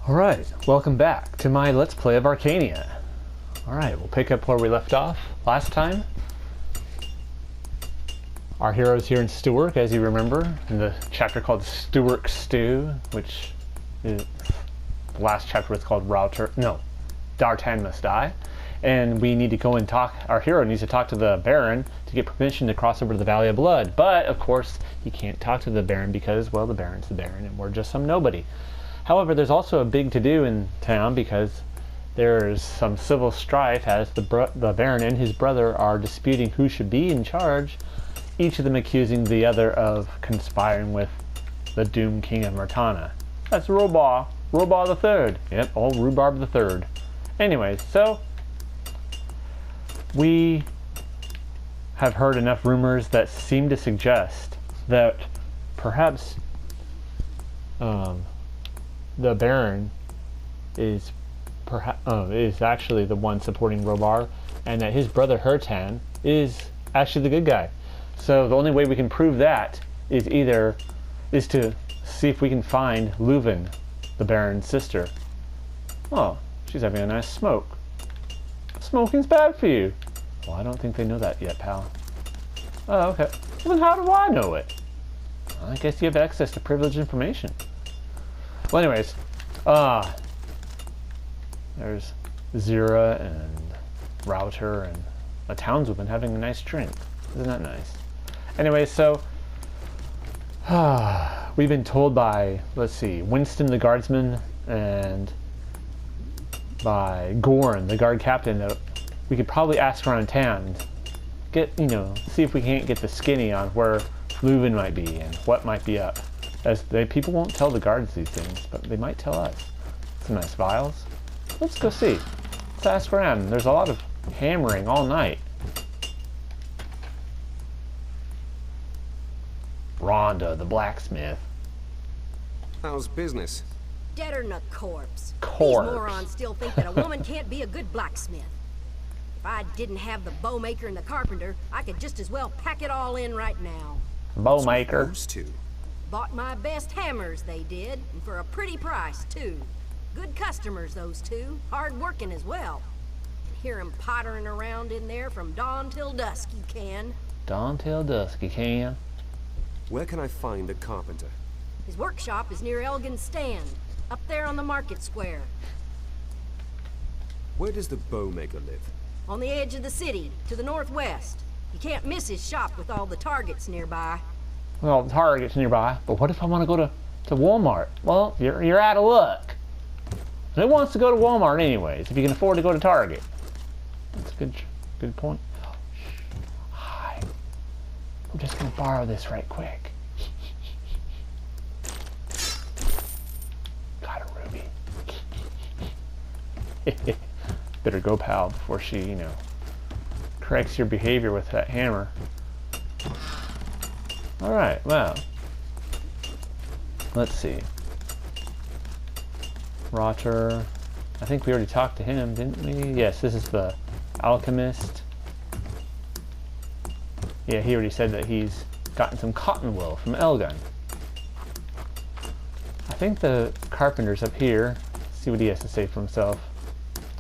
Alright, welcome back to my Let's Play of ArcaniA. Alright, we'll pick up where we left off last time. Our hero's here in Stewark, as you remember, in the chapter called Stewark Stew, which is the last chapter was called D'Artan Must Die. And we need to go and talk, our hero needs to talk to the Baron to get permission to cross over to the Valley of Blood. But, of course, he can't talk to the Baron because, well, the Baron's the Baron and we're just some nobody. However, there's also a big to-do in town because there's some civil strife as the Baron and his brother are disputing who should be in charge, each of them accusing the other of conspiring with the doomed King of Murtana. That's Rhubarb the Third. Yep, old Rhubarb the Third. Anyways, so we have heard enough rumors that seem to suggest that perhaps the Baron is actually the one supporting Rhubarb, and that his brother Hertan is actually the good guy. So the only way we can prove that is to see if we can find Liuven, the Baron's sister. Oh, she's having a nice smoke. Smoking's bad for you. Well, I don't think they know that yet, pal. Oh, okay. Well, then how do I know it? Well, I guess you have access to privileged information. Well, anyways, there's Zira and Router and a townswoman having a nice drink. Isn't that nice? Anyways, so we've been told by, let's see, Winston the guardsman and by Gorn, the guard captain, that we could probably ask around town, see if we can't get the skinny on where Liuven might be and what might be up. As people won't tell the guards these things, but they might tell us. Some nice vials. Let's go see. Let's ask around. There's a lot of hammering all night. Rhonda, the blacksmith. How's business? Deader than a corpse. Corpse. These morons still think that a woman can't be a good blacksmith. If I didn't have the bowmaker and the carpenter, I could just as well pack it all in right now. Bowmaker. Those two. Bought my best hammers, they did, and for a pretty price, too. Good customers, those two. Hard working as well. Hear 'em pottering around in there from dawn till dusk, you can. Dawn till dusk, you can. Where can I find the carpenter? His workshop is near Elgin's stand, up there on the market square. Where does the bowmaker live? On the edge of the city, to the northwest. You can't miss his shop with all the targets nearby. Well, Target's nearby, but what if I want to go to Walmart? Well, you're out of luck. Who wants to go to Walmart anyways, if you can afford to go to Target? That's a good point. Oh, hi. I'm just going to borrow this right quick. Got a ruby. Better go, pal, before she, corrects your behavior with that hammer. Alright, well, let's see. Rotter, I think we already talked to him, didn't we? Yes, this is the alchemist. Yeah, he already said that he's gotten some cotton wool from Elgon. I think the carpenter's up here. Let's see what he has to say for himself.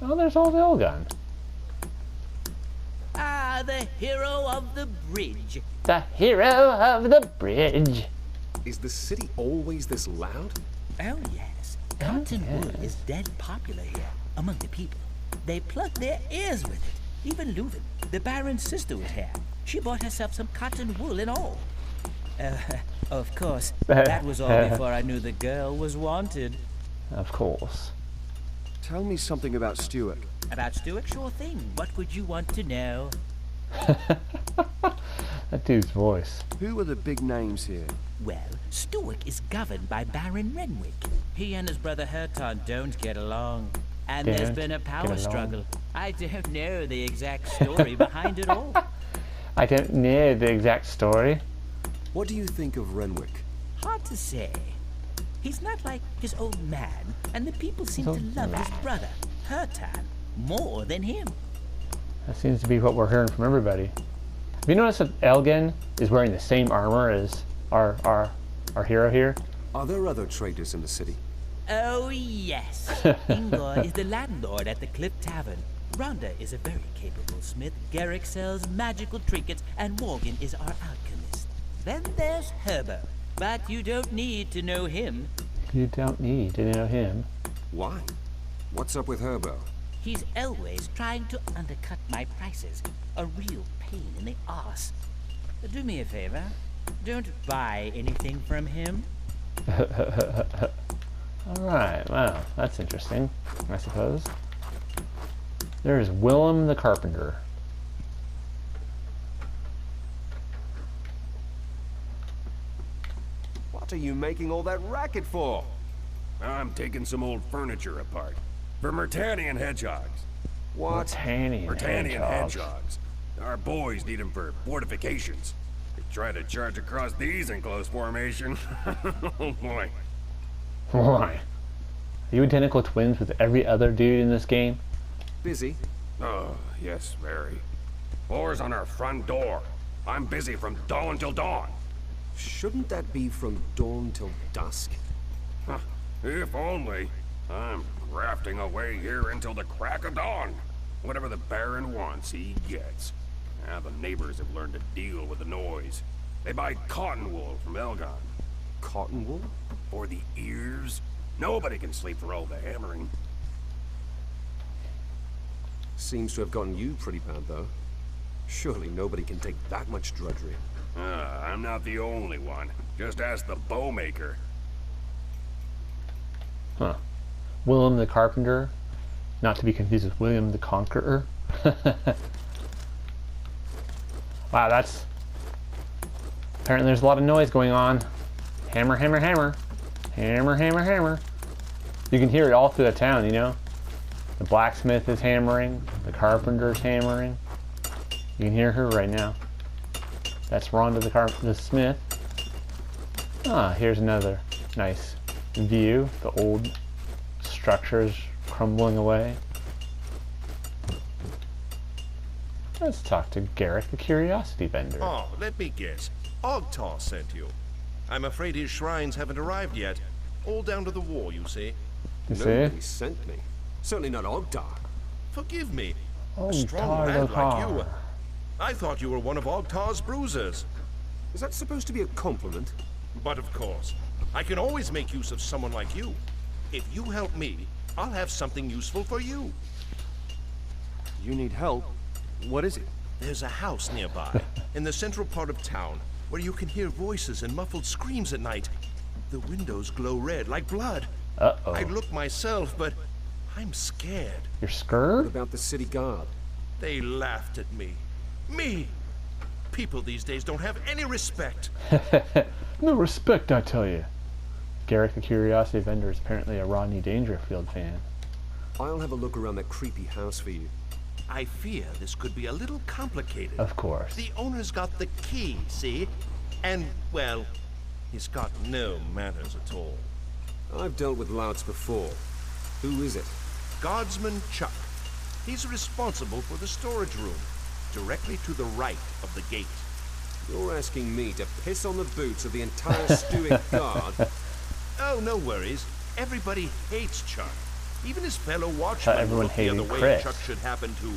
Oh, there's old Elgon. Ah, the hero of the bridge. The hero of the bridge. Is the city always this loud? Oh, yes. Cotton wool is dead popular here among the people. They plug their ears with it. Even Liuven, the Baron's sister, was here. She bought herself some cotton wool and all. Of course, that was all before I knew the girl was wanted. Of course. Tell me something about Stewark. About Stewark? Sure thing. What would you want to know? That dude's voice. Who are the big names here? Well, Stewark is governed by Baron Renwick. He and his brother Hertan don't get along. And there's been a power struggle. I don't know the exact story behind it all. I don't know the exact story. What do you think of Renwick? Hard to say. He's not like his old man, and the people seem to love his brother, Hertan, more than him. That seems to be what we're hearing from everybody. Have you noticed that Elgin is wearing the same armor as our hero here? Are there other traitors in the city? Oh, yes. Ingor is the landlord at the Cliff Tavern. Rhonda is a very capable smith. Garrick sells magical trinkets, and Morgan is our alchemist. Then there's Herbo, but you don't need to know him. You don't need to know him. Why? What's up with Herbo? He's always trying to undercut my prices. A real pain in the arse. Do me a favor. Don't buy anything from him. Alright, wow, that's interesting, I suppose. There's Willem the Carpenter. What are you making all that racket for? I'm taking some old furniture apart. For Murtanian hedgehogs. What? Murtanian hedgehogs. Our boys need them for fortifications. They try to charge across these in close formation. Oh boy. Why? Are you identical twins with every other dude in this game? Busy? Oh, yes, very. Wars on our front door. I'm busy from dawn till dawn. Shouldn't that be from dawn till dusk? Huh, if only. I'm grafting away here until the crack of dawn. Whatever the Baron wants, he gets. Now the neighbors have learned to deal with the noise. They buy cotton wool from Elgon. Cotton wool? For the ears. Nobody can sleep for all the hammering. Seems to have gotten you pretty bad, though. Surely nobody can take that much drudgery. I'm not the only one. Just ask the bowmaker. Huh. Willem the Carpenter, not to be confused with William the Conqueror. Wow, that's... Apparently there's a lot of noise going on. Hammer, hammer, hammer. Hammer, hammer, hammer. You can hear it all through the town, you know? The blacksmith is hammering. The carpenter's hammering. You can hear her right now. That's Rhonda the smith. Ah, here's another nice view. The old structures crumbling away. Let's talk to Garrick, the curiosity vendor. Oh, let me guess. Ogtar sent you. I'm afraid his shrines haven't arrived yet. All down to the war, you see. You see? Nobody sent me. Certainly not Ogdar. Forgive me. Oh, A strong Ogtar man the like you. Car. I thought you were one of Ogtar's bruisers. Is that supposed to be a compliment? But of course, I can always make use of someone like you. If you help me, I'll have something useful for you. You need help? What is it? There's a house nearby, in the central part of town, where you can hear voices and muffled screams at night. The windows glow red like blood. Uh-oh. I'd look myself, but I'm scared. You're What scared? about the city guard? They laughed at me. Me! People these days don't have any respect. No respect, I tell you. Garrick, the curiosity vendor, is apparently a Rodney Dangerfield fan. I'll have a look around that creepy house for you. I fear this could be a little complicated. Of course. The owner's got the key, see? And, well, he's got no manners at all. I've dealt with louts before. Who is it? Guardsman Chuck. He's responsible for the storage room, directly to the right of the gate. You're asking me to piss on the boots of the entire Stewark guard? Oh, no worries. Everybody hates Chuck. Even his fellow watchmen everyone look the other hated way Chris. Chuck should happen to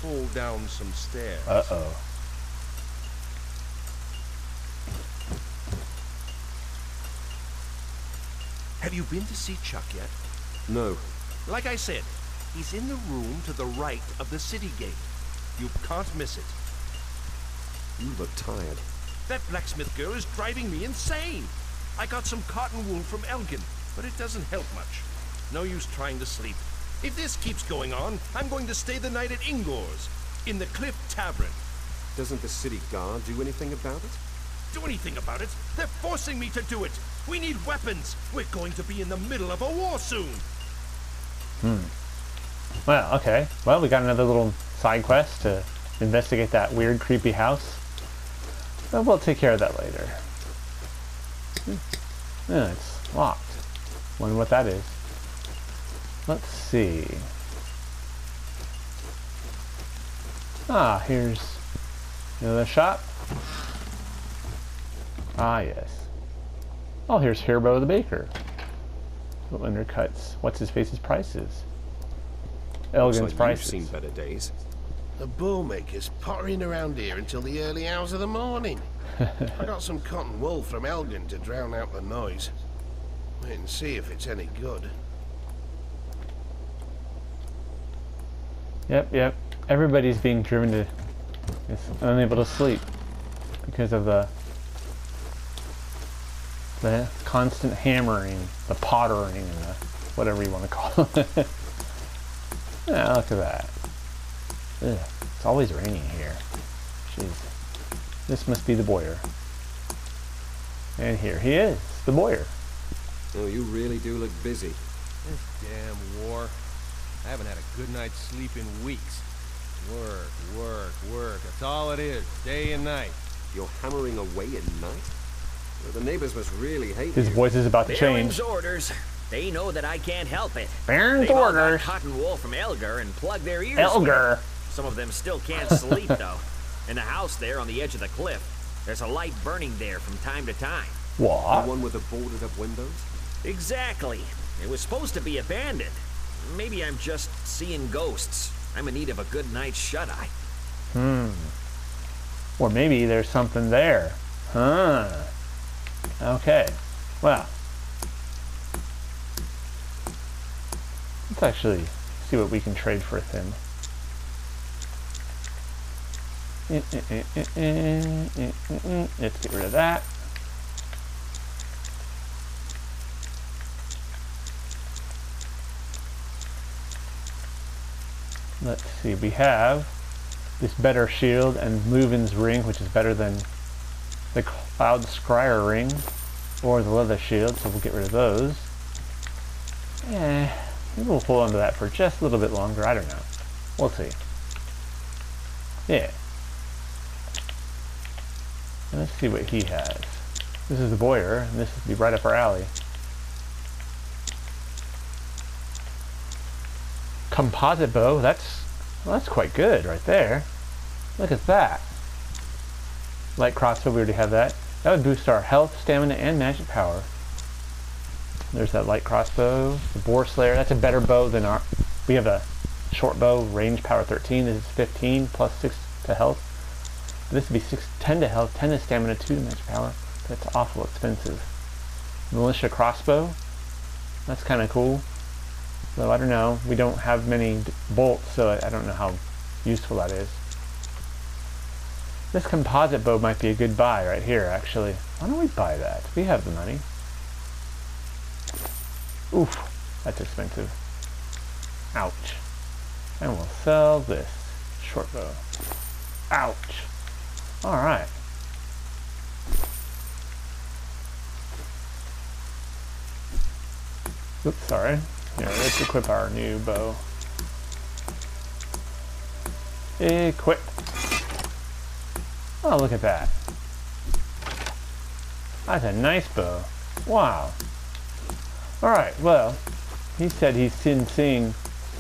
fall down some stairs. Uh-oh. Have you been to see Chuck yet? No. Like I said, he's in the room to the right of the city gate. You can't miss it. You look tired. That blacksmith girl is driving me insane. I got some cotton wool from Elgin, but it doesn't help much. No use trying to sleep. If this keeps going on, I'm going to stay the night at Ingor's, in the Cliff Tavern. Doesn't the city guard do anything about it? Do anything about it? They're forcing me to do it. We need weapons. We're going to be in the middle of a war soon. Well, okay. Well, we got another little side quest to investigate that weird, creepy house. But we'll take care of that later. Yeah, it's locked. Wonder what that is. Let's see. Ah, here's another shop. Ah, yes. Oh, here's Herbo the baker. who undercuts what's-his-face's prices. Looks Elgin's like prices. you've seen better days. The bullmaker's pottering around here until the early hours of the morning. I got some cotton wool from Elgin to drown out the noise. Wait and see if it's any good. Yep. Everybody's being driven to... is unable to sleep because of the constant hammering, the pottering, and the whatever you want to call it. Yeah, look at that. Ugh, it's always raining here. Jeez. This must be the boyer. And here he is, the boyer. Oh, you really do look busy. This damn war. I haven't had a good night's sleep in weeks. Work. That's all it is, day and night. You're hammering away at night? Well, the neighbors must really hate His you. voice is about to change. Baron's orders. They know that I can't help it. Baron's They've all got orders. cotton wool from Elgar and plug their ears. Elgar. Some of them still can't sleep, though. In the house there on the edge of the cliff, there's a light burning there from time to time. What? The one with the boarded up windows? Exactly. It was supposed to be abandoned. Maybe I'm just seeing ghosts. I'm in need of a good night's shut-eye. Or maybe there's something there. Huh. Okay. Well. Let's actually see what we can trade for him. Let's get rid of that. Let's see, we have this better shield and Liuven's ring, which is better than the Cloud Scryer ring or the leather shield, so we'll get rid of those. Maybe we'll hold on to that for just a little bit longer, I don't know. We'll see. Yeah. And let's see what he has. This is the boyer, and this would be right up our alley. Composite bow, that's quite good right there. Look at that. Light crossbow, we already have that. That would boost our health, stamina, and magic power. There's that light crossbow. The boar slayer, that's a better bow than our... We have a short bow, range power 13. This is 15 plus 6 to health. This would be 10 to health, 10 to stamina, 2 to magic power. That's awful expensive. Militia crossbow, that's kind of cool. Though I don't know, we don't have many bolts, so I don't know how useful that is. This composite bow might be a good buy right here, actually. Why don't we buy that? We have the money. Oof, that's expensive. Ouch. And we'll sell this short bow. Ouch. Alright. Oops, sorry. Here, let's equip our new bow. Equip. Oh, look at that. That's a nice bow. Wow. Alright, well, he said he's seeing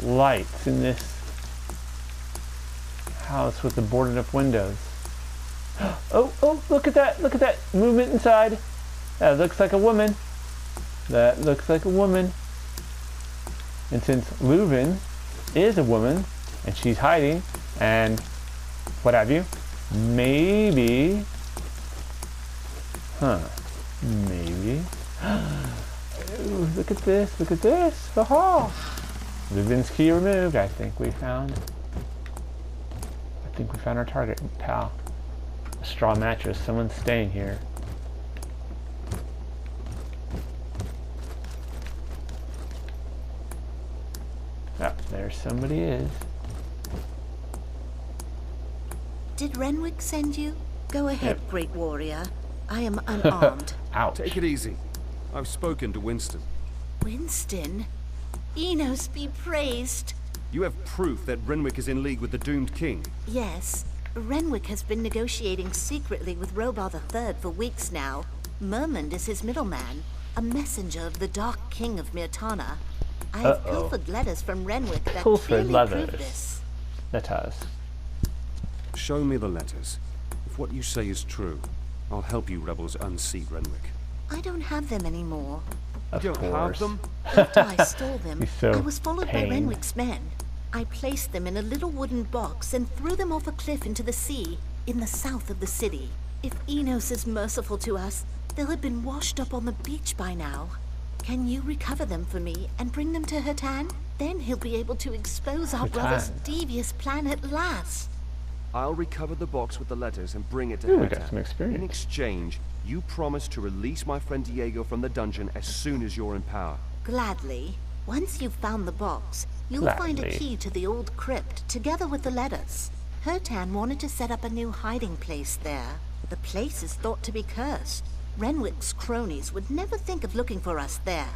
lights in this house with the boarded up windows. Oh, look at that movement inside. That looks like a woman. That looks like a woman. And since Liuven is a woman, and she's hiding, and what have you, maybe, maybe, ooh, look at this, aha! Liuven's key removed, I think we found our target, pal. A straw mattress, someone's staying here. Oh, there somebody is. Did Renwick send you? Go ahead, Yep. great warrior. I am unarmed. Ouch. Take it easy. I've spoken to Winston. Winston? Enos be praised. You have proof that Renwick is in league with the doomed king. Yes, Renwick has been negotiating secretly with Robar III for weeks now. Mermund is his middleman, a messenger of the Dark King of Mirtana. I have pilfered letters from Renwick that Pilfered clearly letters. prove this. Let us. Show me the letters. If what you say is true, I'll help you rebels unseat Renwick. I don't have them anymore. Of You don't have course. them? After I stole them, He's so I was followed by pained. Renwick's men. I placed them in a little wooden box and threw them off a cliff into the sea in the south of the city. If Enos is merciful to us, they'll have been washed up on the beach by now. Can you recover them for me and bring them to Hertan? Then he'll be able to expose our brother's Hertan. devious plan at last. I'll recover the box with the letters and bring it to Ooh, we Hertan. got some experience. In exchange, you promise to release my friend Diego from the dungeon as soon as you're in power. Gladly. Once you've found the box, you'll find a Gladly. key to the old crypt, together with the letters. Hertan wanted to set up a new hiding place there. The place is thought to be cursed. Renwick's cronies would never think of looking for us there.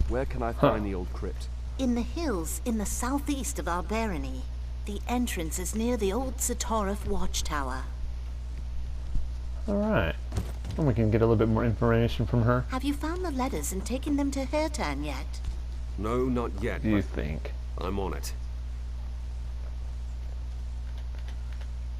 Where can I find the old crypt? In the hills in the southeast of our barony. The entrance is near the old Satorif watchtower. Alright. And we can get a little bit more information from her. Have you found the letters and taken them to Hertan yet? No, not yet, Do you but think? I'm on it.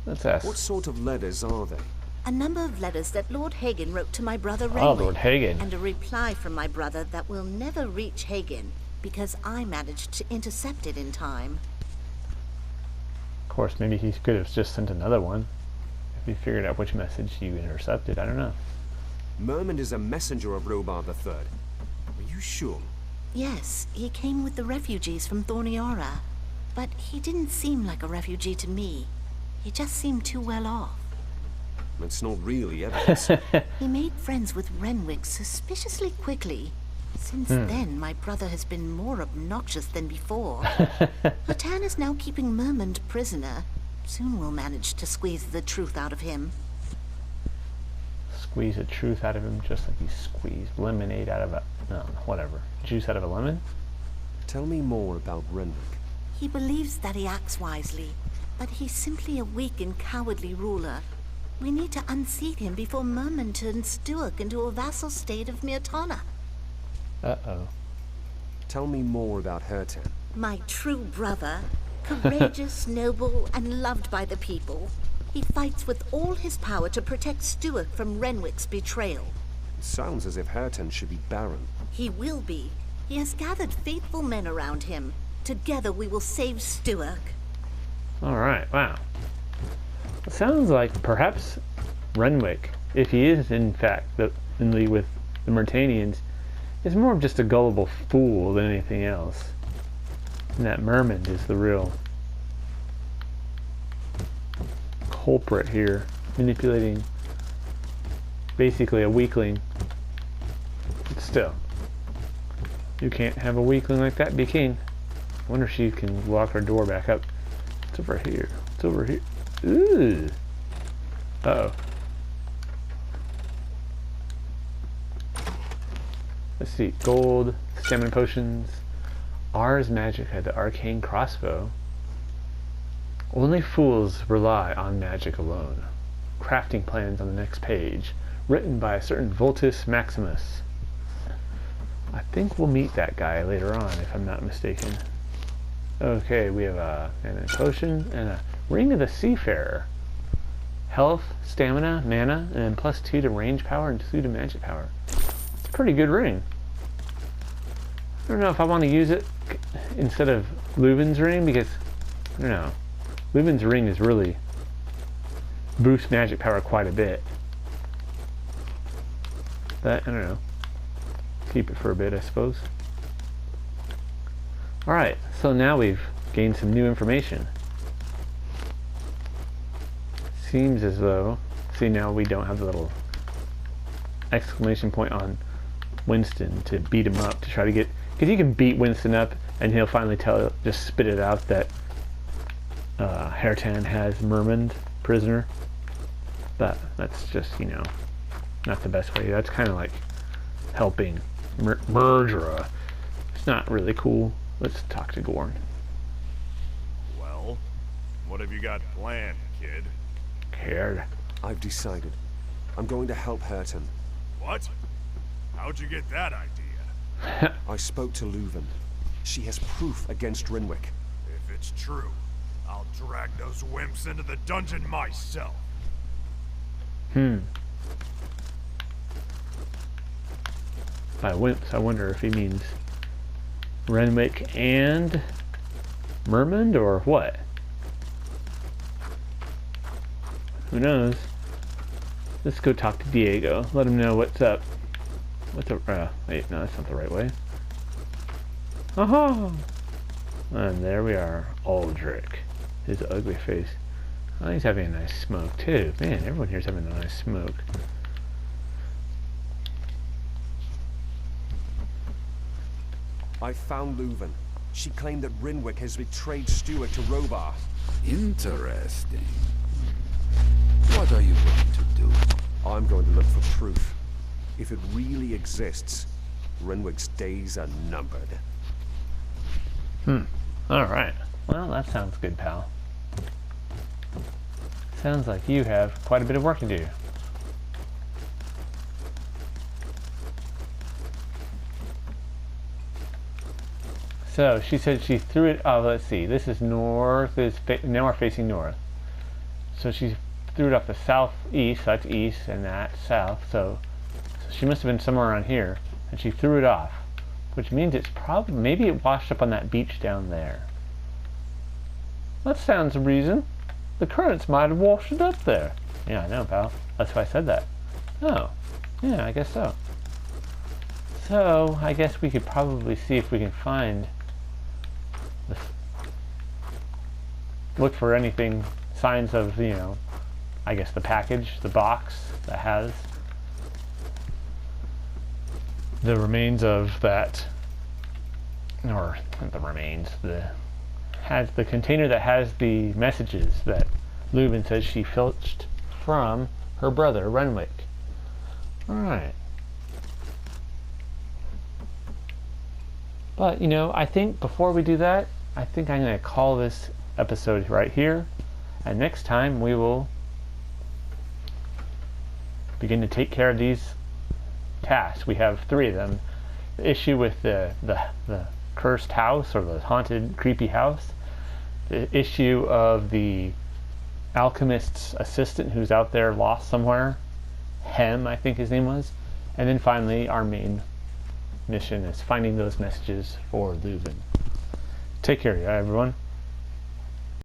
Let's ask. What sort of letters are they? A number of letters that Lord Hagen wrote to my brother Renwick. Oh, Lord Hagen. And a reply from my brother that will never reach Hagen because I managed to intercept it in time. Of course, maybe he could have just sent another one. If he figured out which message you intercepted, I don't know. Merman is a messenger of Robar III. Are you sure? Yes, he came with the refugees from Thorniora. But he didn't seem like a refugee to me. He just seemed too well off. That's not really evidence. He made friends with Renwick suspiciously quickly. Since then, my brother has been more obnoxious than before. Hertan is now keeping Mermond prisoner. Soon we'll manage to squeeze the truth out of him. Squeeze the truth out of him just like he squeezed lemonade out of a... no, whatever. Juice out of a lemon? Tell me more about Renwick. He believes that he acts wisely, but he's simply a weak and cowardly ruler. We need to unseat him before Merman turns Stewark into a vassal state of Mirtana. Uh-oh. Tell me more about Hertan. My true brother, courageous, noble, and loved by the people. He fights with all his power to protect Stewark from Renwick's betrayal. It sounds as if Hertan should be barren. He will be. He has gathered faithful men around him. Together we will save Stewark. Alright, wow. It sounds like perhaps Renwick, if he is in fact in league with the Myrtanians, is more of just a gullible fool than anything else. And that Merman is the real culprit here, manipulating basically a weakling. But still, you can't have a weakling like that be king. I wonder if she can lock her door back up. It's over here. It's over here. Ooh. Uh-oh. Let's see. Gold, stamina potions. Ars Magica, the arcane crossbow. Only fools rely on magic alone. Crafting plans on the next page. Written by a certain Voltus Maximus. I think we'll meet that guy later on, if I'm not mistaken. Okay, we have a potion and a Ring of the Seafarer. Health, stamina, mana, and +2 to range power and 2 to magic power. It's a pretty good ring. I don't know if I want to use it instead of Liuven's ring because, I don't know, Liuven's ring is really boosts magic power quite a bit. But, I don't know. Keep it for a bit, I suppose. Alright, so now we've gained some new information. Seems as though, see now we don't have the little exclamation point on Winston to beat him up, to try to get, because you can beat Winston up and he'll finally just spit it out that Hertan has Mermond prisoner. But that's just, you know, not the best way. That's kind of like helping Murdra. It's not really cool. Let's talk to Gorn. Well, what have you got planned, kid? Cared. I've decided. I'm going to help Hertan. What? How'd you get that idea? I spoke to Liuven. She has proof against Renwick. If it's true, I'll drag those wimps into the dungeon myself. by wimps, I wonder if he means Renwick and Mermund, or what? Who knows? Let's go talk to Diego. Let him know what's up. What's up? Wait, no, that's not the right way. Aha! And there we are, Aldrich. His ugly face. Oh, he's having a nice smoke too. Man, everyone here's having a nice smoke. I found Liuven. She claimed that Renwick has betrayed Stewark to Robar. Interesting. What are you going to do? I'm going to look for proof. If it really exists, Renwick's days are numbered. Alright. Well, that sounds good, pal. Sounds like you have quite a bit of work to do. So, she said she threw it, oh, let's see, this is north, now we're facing north. So she threw it off the southeast, that's east, and that's south, so she must have been somewhere around here, and she threw it off, which means it's probably, maybe it washed up on that beach down there. That stands to reason. The currents might have washed it up there. Yeah, I know, pal. That's why I said that. Oh, yeah, I guess so. So, I guess we could probably see if we can find this. Look for anything, signs of, you know, I guess the package, the box that has the remains of that, or not the remains, has the container that has the messages that Liuven says she filched from her brother, Renwick. Alright. But, you know, I think before we do that, I think I'm going to call this episode right here. And next time we will begin to take care of these tasks. We have 3 of them. The issue with the cursed house, or the haunted, creepy house. The issue of the alchemist's assistant who's out there lost somewhere. Hem, I think his name was. And then finally, our main mission is finding those messages for Liuven. Take care, everyone.